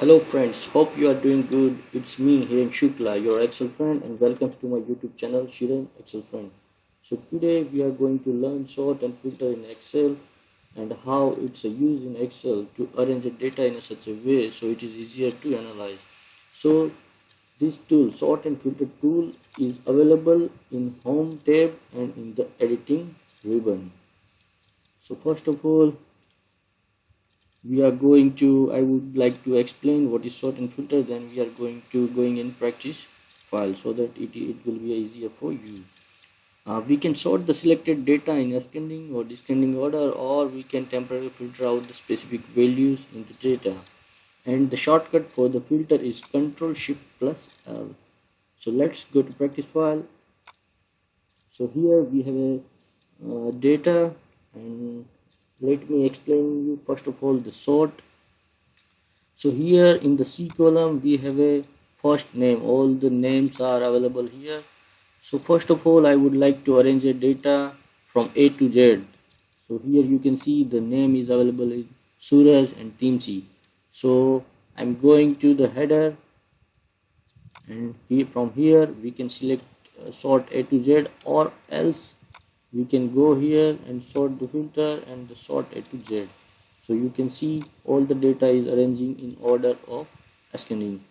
Hello friends, hope you are doing good. It's me here in Shukla, your Excel friend, and welcome to my YouTube channel Shiren Excel friend. So today we are going to learn sort and filter in Excel and how it's used in Excel to arrange the data in such a way so it is easier to analyze. So this tool, sort and filter tool, is available in Home tab and in the editing ribbon. So first of all, I would like to explain what is sort and filter, then we are going in practice file so that it will be easier for you. We can sort the selected data in ascending or descending order, or we can temporarily filter out the specific values in the data. And the shortcut for the filter is Ctrl Shift plus L. So let's go to practice file. So here we have a data, and let me explain you first of all the sort. So here in the C column we have a first name. All the names are available here. So first of all I would like to arrange a data from A to Z. So here you can see the name is available in Suraj and Team C. So I'm going to the header, and from here we can select sort A to Z, or else we can go here and sort the filter and the sort A to Z. So you can see all the data is arranging in order of ascending.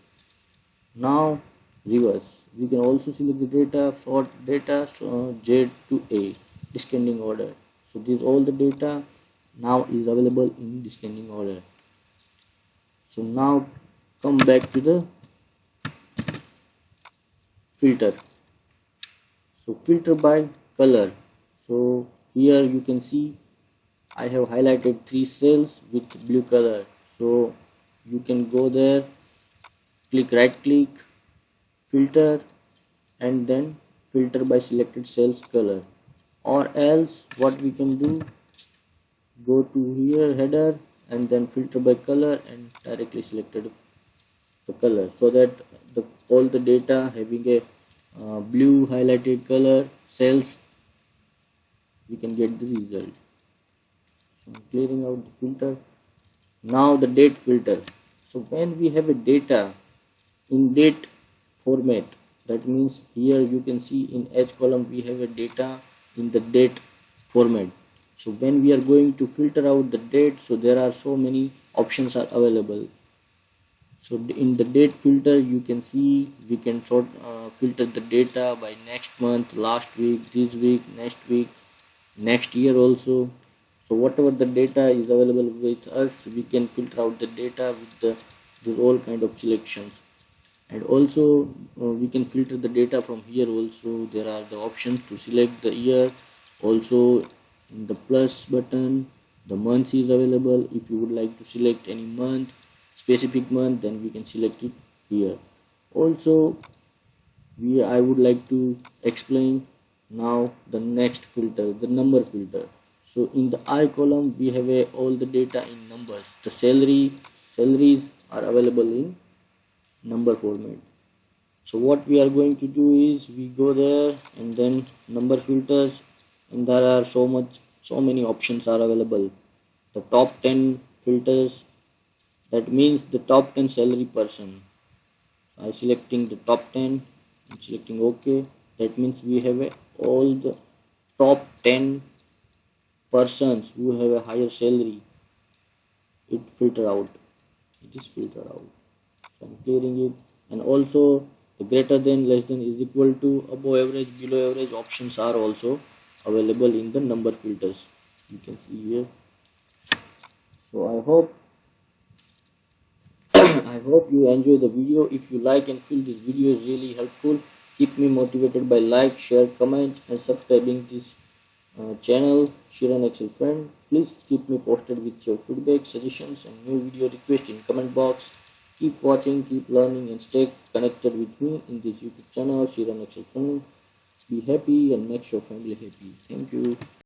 Now reverse, we can also select the data, sort data Z to A, descending order. So this all the data now is available in descending order. So now come back to the filter. So filter by color. So here you can see I have highlighted 3 cells with blue color. So you can go there, right click, filter, and then filter by selected cells color. Or else what we can do, go to here header and then filter by color and directly selected the color, so that all the data having a blue highlighted color cells, we can get the result. So I'm clearing out the filter. Now the date filter. So when we have a data in date format, that means here you can see in H column we have a data in the date format. So when we are going to filter out the date, so there are so many options are available. So in the date filter you can see we can filter the data by next month, last week, this week, next year also. So whatever the data is available with us, we can filter out the data with the all kind of selections. And also we can filter the data from here also. There are the options to select the year. Also in the plus button, the month is available. If you would like to select any month, specific month, then we can select it here. Also I would like to explain now the next filter, the number filter. So in the I column we have all the data in numbers. The salaries are available in number format. So what we are going to do is we go there and then number filters, and there are so many options are available. The top 10 filters, that means the top 10 salary person. I selecting the top 10 and selecting OK. That means we have all the top 10 persons who have a higher salary. It is filtered out. So I'm clearing it. And also the greater than, less than, is equal to, above average, below average options are also available in the number filters. You can see here. So I hope you enjoy the video. If you like and feel this video is really helpful, keep me motivated by like, share, comment, and subscribing this channel Shiren Excel friend. Please keep me posted with your feedback, suggestions, and new video requests in comment box. Keep watching, keep learning, and stay connected with me in this YouTube channel Shiren Excel friend. Be happy and make your family happy. Thank you.